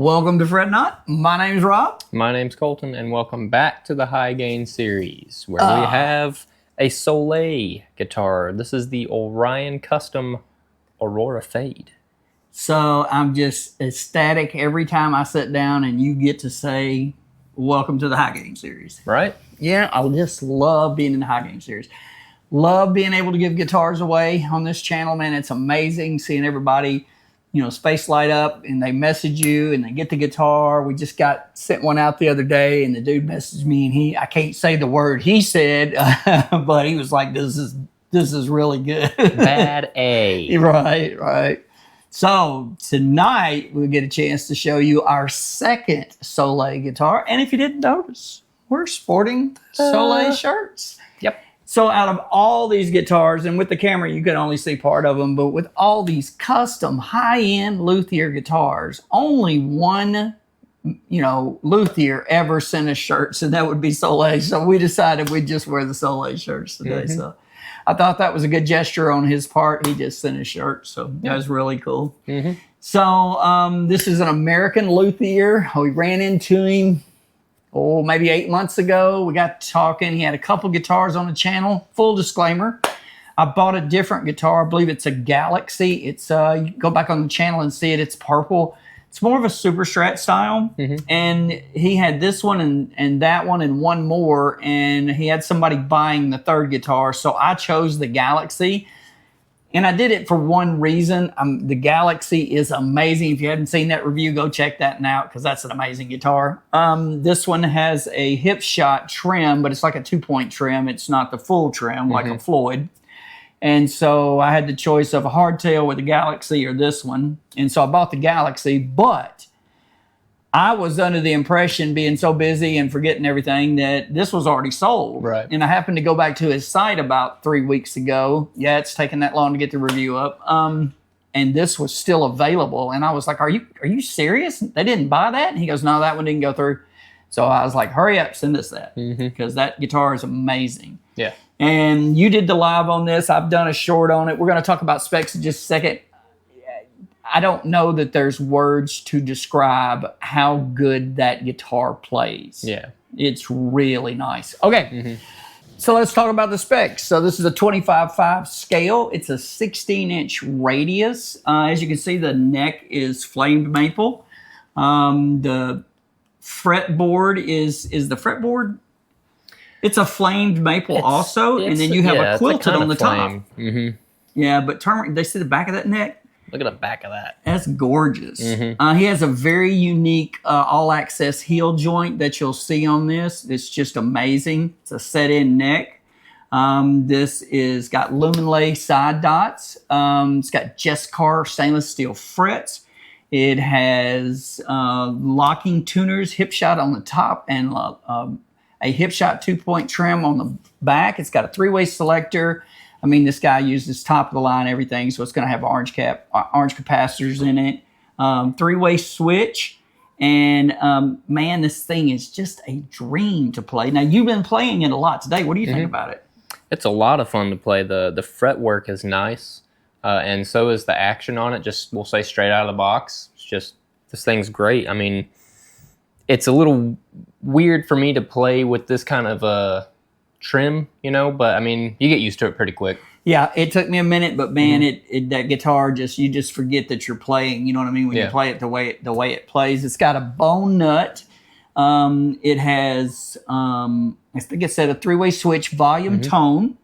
Welcome to Fret Not. My name's Rob. My name's Colton, and welcome back to the High Gain series, where we have a Soleil guitar. This is the Soleil Custom Aurora Fade. So I'm just ecstatic every time I sit down and you get to say, welcome to the High Gain series. Right? Yeah, I just love being in the High Gain series. Love being able to give guitars away on this channel, man. It's amazing seeing everybody, space light up and they message you and they get the guitar. We just got sent one out the other day and the dude messaged me and I can't say the word he said, but he was like, this is really good. Bad A. Right. So tonight we'll get a chance to show you our second Soleil guitar. And if you didn't notice, we're sporting Soleil shirts. Yep. So out of all these guitars, and with the camera you can only see part of them, but with all these custom high-end luthier guitars, only one, luthier ever sent us shirts, and that would be Soleil. So we decided we'd just wear the Soleil shirts today. Mm-hmm. So I thought that was a good gesture on his part. He just sent a shirt, so that was really cool. Mm-hmm. So this is an American luthier. We ran into him maybe 8 months ago. We got talking. He had a couple guitars on the channel. Full disclaimer, I bought a different guitar. I believe it's a Galaxy. It's you can go back on the channel and see it. It's purple. It's more of a super strat style. Mm-hmm. And he had this one and that one and one more. And he had somebody buying the third guitar. So I chose the Galaxy. And I did it for one reason. The Galaxy is amazing. If you haven't seen that review, go check that out because that's an amazing guitar. This one has a hip shot trim, but it's like a 2-point trim. It's not the full trim like a Floyd. And so I had the choice of a hardtail with the Galaxy or this one. And so I bought the Galaxy, but I was under the impression, being so busy and forgetting everything, that this was already sold. Right. And I happened to go back to his site about 3 weeks ago. Yeah, it's taken that long to get the review up. And this was still available. And I was like, are you serious? They didn't buy that? And he goes, no, that one didn't go through. So I was like, hurry up, send us that. Because that guitar is amazing. Yeah. And you did the live on this. I've done a short on it. We're going to talk about specs in just a second. I don't know that there's words to describe how good that guitar plays. Yeah. It's really nice. Okay. So let's talk about the specs. So this is a 25/5 scale. It's a 16-inch radius. As you can see, the neck is flamed maple. The fretboard is the fretboard. It's a flamed maple also. And then you have a quilted on the top. Yeah, but they see the back of that neck? Look at the back of that. That's gorgeous. He has a very unique all-access heel joint that you'll see on this. It's just amazing. It's a set-in neck. This is got lumen lay side dots. It's got Jesscar stainless steel frets. It has locking tuners, hip shot on the top, and a hip shot 2-point trim on the back. It's got a 3-way selector. I mean, this guy uses top of the line everything, so it's going to have orange capacitors in it. 3-way switch, and man, this thing is just a dream to play. Now, you've been playing it a lot today. What do you think about it? It's a lot of fun to play. The fretwork is nice, and so is the action on it. Just we'll say straight out of the box. It's just this thing's great. I mean, it's a little weird for me to play with this kind of trim, but I mean, you get used to it pretty quick. Yeah, it took me a minute, but man, that guitar you just forget that you're playing. You know what I mean? When you play it the way it plays. It's got a bone nut. It has I think it said a 3-way switch, volume, tone,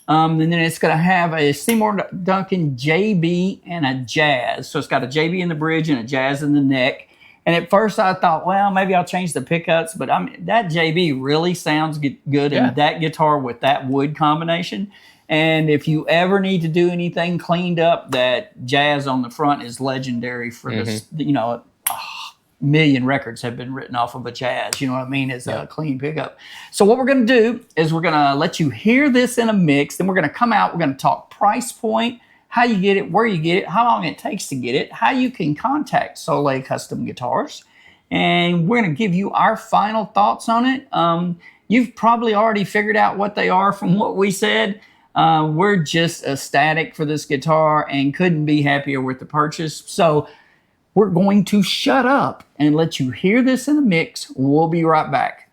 and then it's going to have a Seymour Duncan JB and a jazz. So it's got a JB in the bridge and a jazz in the neck. And at first I thought, well, maybe I'll change the pickups, but that JB really sounds good in that guitar with that wood combination. And if you ever need to do anything cleaned up, that jazz on the front is legendary for this. A million records have been written off of a jazz. You know what I mean? It's a clean pickup. So what we're going to do is we're going to let you hear this in a mix. Then we're going to come out. We're going to talk price point, how you get it, where you get it, how long it takes to get it, how you can contact Soleil Custom Guitars. And we're going to give you our final thoughts on it. You've probably already figured out what they are from what we said. We're just ecstatic for this guitar and couldn't be happier with the purchase. So we're going to shut up and let you hear this in the mix. We'll be right back.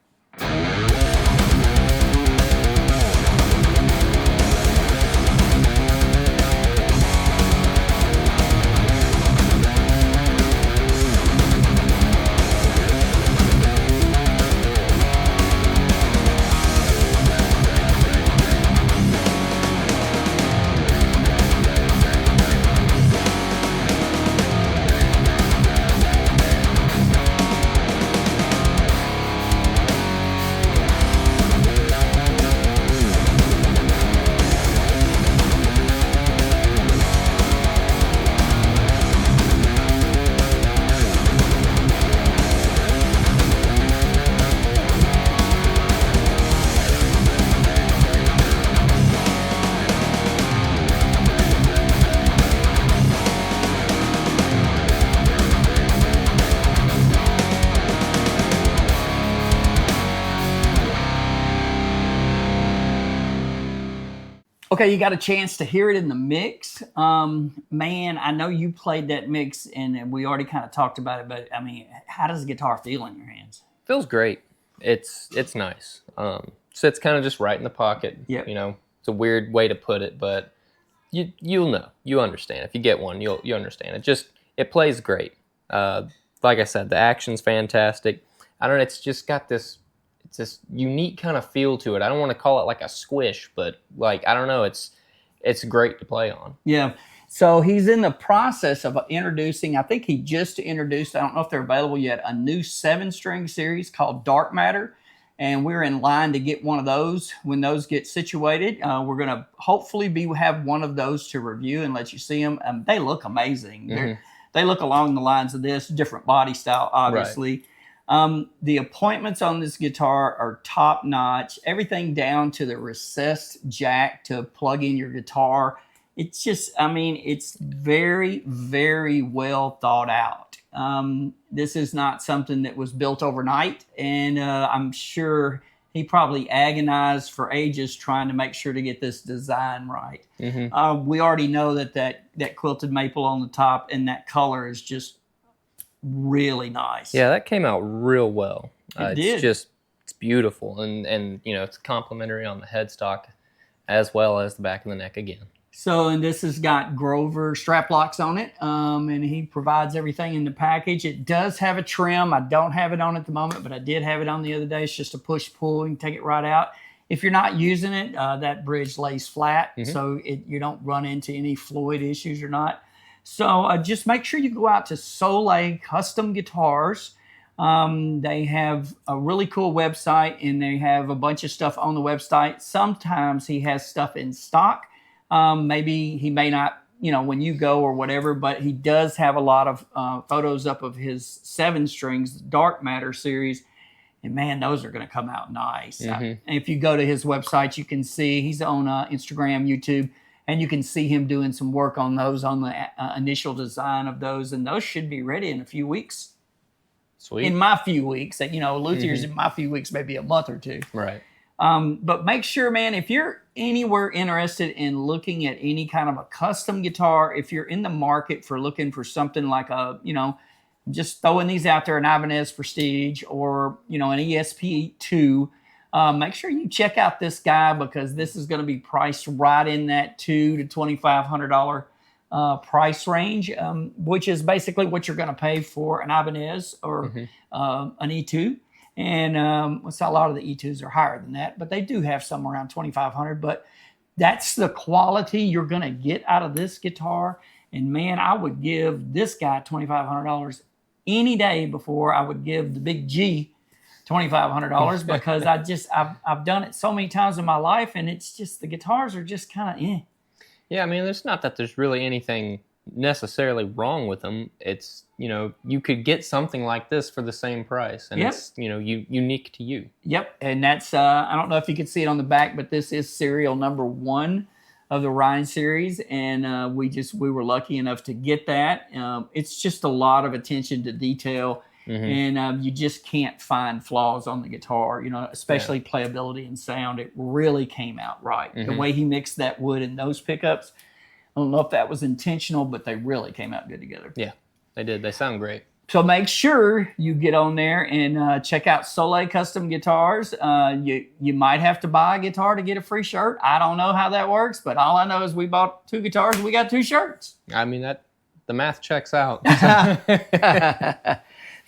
Okay, you got a chance to hear it in the mix. Man, I know you played that mix and we already kind of talked about it, but I mean, how does the guitar feel in your hands? Feels great. It's nice. Sits kind of just right in the pocket. Yep. You know, it's a weird way to put it, but you'll know. You understand. If you get one, you understand. It plays great. Like I said, the action's fantastic. I don't know, it's just got this unique kind of feel to it. I don't want to call it like a squish, but like, I don't know, it's great to play on. Yeah. So he's in the process of introducing, I think he just introduced, I don't know if they're available yet, a new 7-string series called Dark Matter. And we're in line to get one of those. When those get situated, we're going to hopefully have one of those to review and let you see them. They look amazing. Mm-hmm. They look along the lines of this, different body style, obviously. Right. The appointments on this guitar are top notch. Everything down to the recessed jack to plug in your guitar. It's just, I mean, it's very, very well thought out. This is not something that was built overnight, and I'm sure he probably agonized for ages trying to make sure to get this design right. Mm-hmm. We already know that quilted maple on the top and that color is just really nice. Yeah, that came out real well. Did. It's beautiful, and you know, it's complimentary on the headstock as well as the back of the neck again. So, and this has got Grover strap locks on it, and he provides everything in the package. It does have a trim. I don't have it on at the moment, but I did have it on the other day. It's just a push-pull. You can take it right out. If you're not using it, that bridge lays flat, mm-hmm. so you don't run into any fluid issues or not. So just make sure you go out to Soleil Custom Guitars. They have a really cool website, and they have a bunch of stuff on the website. Sometimes he has stuff in stock. Maybe he may not, you know, when you go or whatever, but he does have a lot of photos up of his 7 strings, Dark Matter series. And man, those are going to come out nice. Mm-hmm. And if you go to his website, you can see he's on Instagram, YouTube, and you can see him doing some work on those, on the initial design of those. And those should be ready in a few weeks. Sweet. In my few weeks. You know, Luthier's mm-hmm. in my few weeks, maybe a month or two. Right. But make sure, man, if you're anywhere interested in looking at any kind of a custom guitar, if you're in the market for looking for something like a, you know, just throwing these out there, an Ibanez Prestige or, you know, an ESP2, make sure you check out this guy, because this is going to be priced right in that $2,000 to $2,500 price range, which is basically what you're going to pay for an Ibanez or mm-hmm. An E2. And a lot of the E2s are higher than that, but they do have some around $2,500. But that's the quality you're going to get out of this guitar. And man, I would give this guy $2,500 any day before I would give the Big G $2,500, because I've done it so many times in my life, and it's just, the guitars are just kind of Yeah, I mean, it's not that there's really anything necessarily wrong with them. It's, you know, you could get something like this for the same price, and yep. It's, you know, unique to you. Yep. And that's I don't know if you can see it on the back, but this is serial number 1 of the Rhine series, and we were lucky enough to get that. It's just a lot of attention to detail, mm-hmm. and you just can't find flaws on the guitar, you know, especially playability and sound. It really came out right. Mm-hmm. The way he mixed that wood and those pickups, I don't know if that was intentional, but they really came out good together. Yeah. They did. They sound great. So make sure you get on there and check out Soleil Custom Guitars. You might have to buy a guitar to get a free shirt. I don't know how that works, but all I know is we bought 2 guitars and we got 2 shirts. I mean, the math checks out.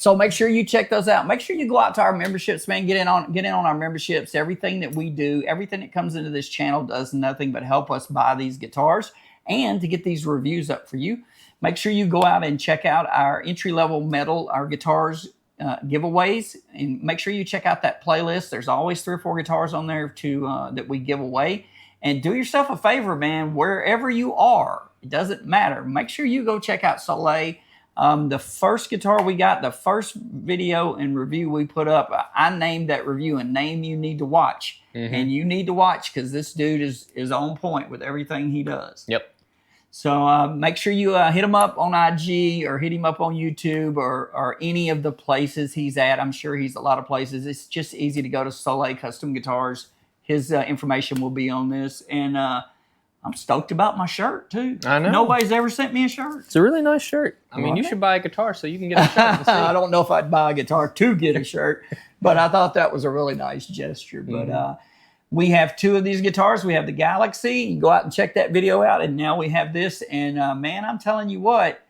So make sure you check those out. Make sure you go out to our memberships, man. Get in on our memberships. Everything that we do, everything that comes into this channel does nothing but help us buy these guitars and to get these reviews up for you. Make sure you go out and check out our entry-level metal, our guitars giveaways, and make sure you check out that playlist. There's always 3 or 4 guitars on there that we give away. And do yourself a favor, man, wherever you are, it doesn't matter. Make sure you go check out Soleil. The first guitar we got, the first video and review we put up, I named that review a name you need to watch. And you need to watch because this dude is on point with everything he does. Yep. So make sure you hit him up on IG or hit him up on YouTube or any of the places he's at. I'm sure he's a lot of places. It's just easy to go to Soleil Custom Guitars. His information will be on this. And I'm stoked about my shirt, too. I know. Nobody's ever sent me a shirt. It's a really nice shirt. I mean, you should buy a guitar so you can get a shirt. To see. I don't know if I'd buy a guitar to get a shirt, but I thought that was a really nice gesture. But we have 2 of these guitars. We have the Galaxy. You can go out and check that video out. And now we have this. And, man, I'm telling you what,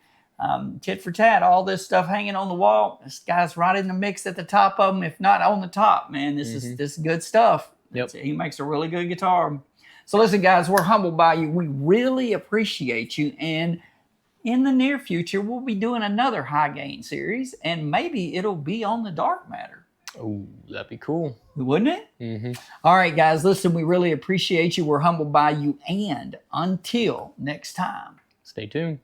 tit for tat, all this stuff hanging on the wall, this guy's right in the mix at the top of them, if not on the top, man. This is good stuff. Yep. He makes a really good guitar. So listen, guys, we're humbled by you. We really appreciate you. And in the near future, we'll be doing another high gain series. And maybe it'll be on the dark matter. Oh, that'd be cool. Wouldn't it? All right, guys, listen, we really appreciate you. We're humbled by you. And until next time, stay tuned.